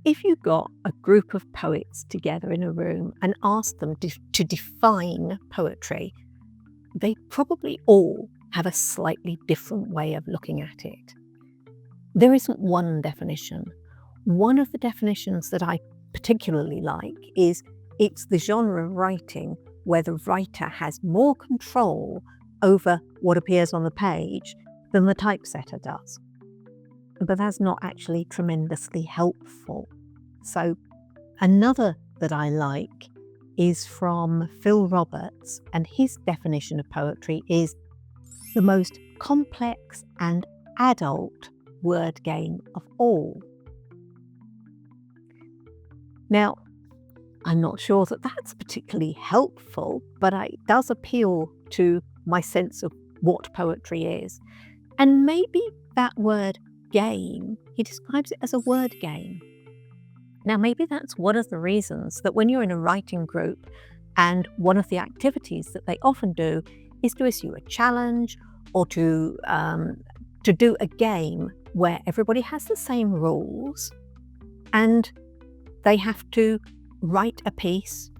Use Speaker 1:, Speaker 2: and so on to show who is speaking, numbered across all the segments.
Speaker 1: If you got a group of poets together in a room and asked them to define poetry, they probably all have a slightly different way of looking at it. There isn't one definition. One of the definitions that I particularly like is it's the genre of writing where the writer has more control over what appears on the page than the typesetter does. But that's not actually tremendously helpful. So another that I like is from Phil Roberts, and his definition of poetry is the most complex and adult word game of all. Now, I'm not sure that that's particularly helpful, but it does appeal to my sense of what poetry is. And maybe that word game, he describes it as a word game. Now, maybe that's one of the reasons that when you're in a writing group and one of the activities that they often do is to issue a challenge or to do a game where everybody has the same rules and they have to write a piece,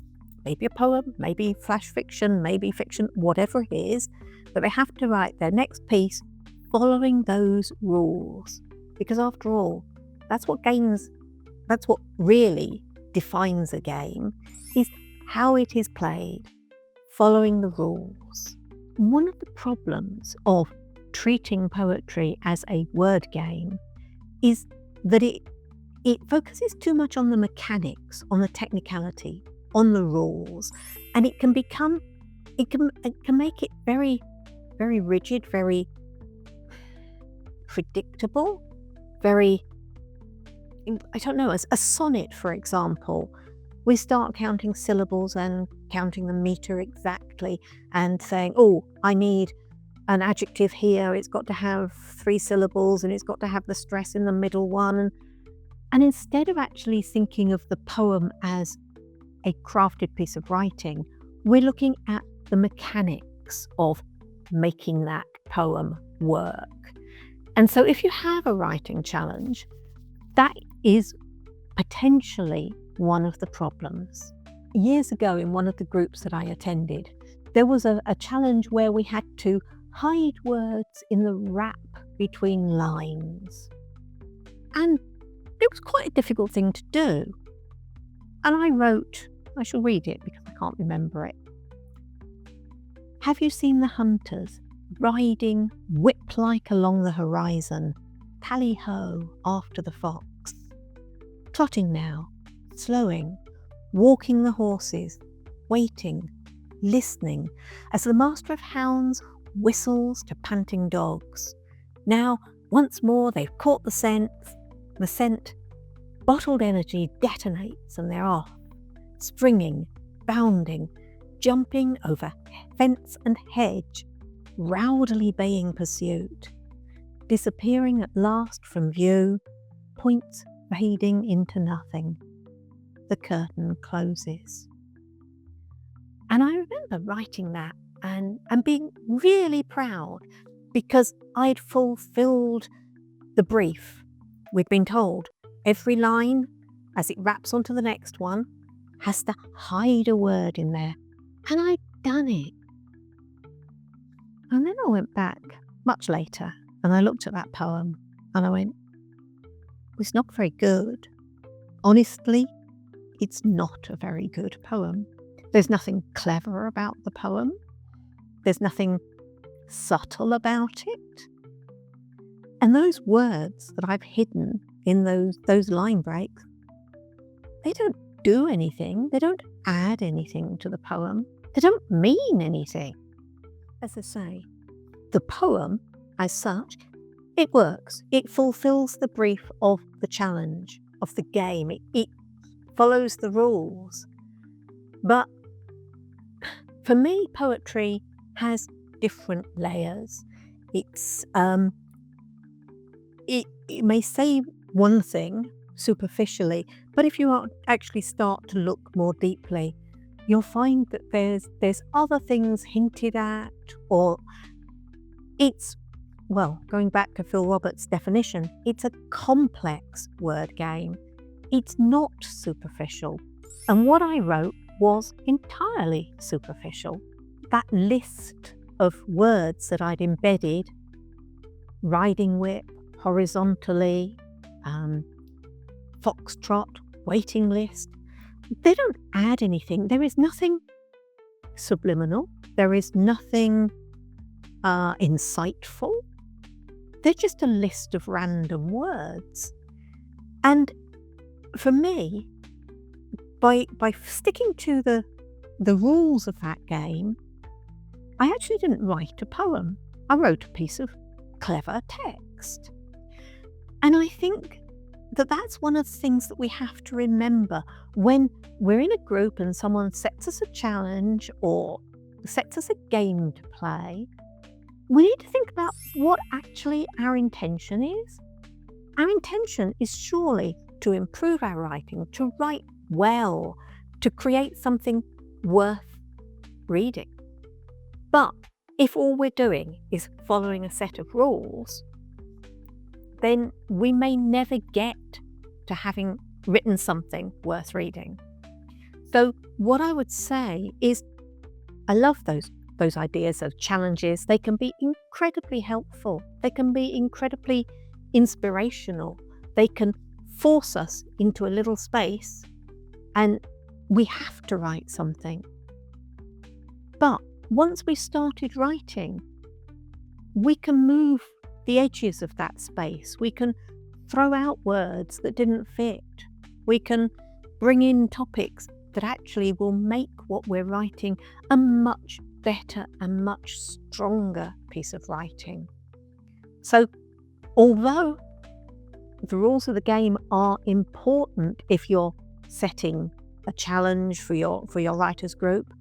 Speaker 1: maybe a poem, maybe flash fiction, maybe fiction, whatever it is, but they have to write their next piece following those rules. Because after all, that's what really defines a game, is how it is played, following the rules. One of the problems of treating poetry as a word game is that it focuses too much on the mechanics, on the technicality, on the rules, and it can make it very, very rigid, very predictable, very, I don't know, as a sonnet, for example, we start counting syllables and counting the meter exactly and saying, oh, I need an adjective here, it's got to have 3 syllables and it's got to have the stress in the middle one. And instead of actually thinking of the poem as a crafted piece of writing, we're looking at the mechanics of making that poem work. And so if you have a writing challenge, that is potentially one of the problems. Years ago, in one of the groups that I attended, there was a challenge where we had to hide words in the wrap between lines. And it was quite a difficult thing to do. And I shall read it because I can't remember it. Have you seen the hunters riding whip-like along the horizon, tally-ho after the fox? Trotting now, slowing, walking the horses, waiting, listening, as the master of hounds whistles to panting dogs. Now, once more they've caught the scent, bottled energy detonates and they're off, springing, bounding, jumping over fence and hedge, rowdily baying pursuit, disappearing at last from view, points fading into nothing. The curtain closes. And I remember writing that and being really proud because I'd fulfilled the brief. We'd been told every line, as it wraps onto the next one, has to hide a word in there. And I'd done it. And then I went back much later and I looked at that poem and I went, it's not very good. Honestly, it's not a very good poem. There's nothing clever about the poem. There's nothing subtle about it. And those words that I've hidden in those line breaks, they don't do anything. They don't add anything to the poem. They don't mean anything. As I say, the poem, as such, it works. It fulfills the brief of the challenge, of the game. It follows the rules. But for me, poetry has different layers. It may say one thing superficially, but if you actually start to look more deeply, you'll find that there's other things hinted at, or going back to Phil Roberts' definition, it's a complex word game. it's not superficial. And what I wrote was entirely superficial. That list of words that I'd embedded, riding whip, horizontally, foxtrot, waiting list, they don't add anything. There is nothing subliminal. There is nothing insightful. They're just a list of random words. And for me, by sticking to the rules of that game, I actually didn't write a poem. I wrote a piece of clever text. And I think that that's one of the things that we have to remember when we're in a group and someone sets us a challenge or sets us a game to play. We need to think about what actually our intention is. Our intention is surely to improve our writing, to write well, to create something worth reading. But if all we're doing is following a set of rules, then we may never get to having written something worth reading. So what I would say is, I love those ideas of challenges. They can be incredibly helpful. They can be incredibly inspirational. They can force us into a little space and we have to write something. But once we started writing, we can move the edges of that space. We can throw out words that didn't fit. We can bring in topics that actually will make what we're writing a much better and much stronger piece of writing. So, although the rules of the game are important if you're setting a challenge for your writers group,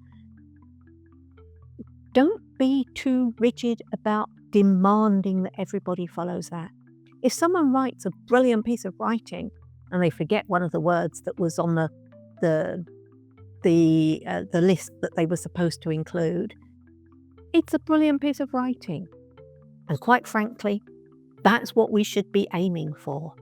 Speaker 1: don't be too rigid about demanding that everybody follows that. If someone writes a brilliant piece of writing and they forget one of the words that was on the list that they were supposed to include, it's a brilliant piece of writing. And quite frankly, that's what we should be aiming for.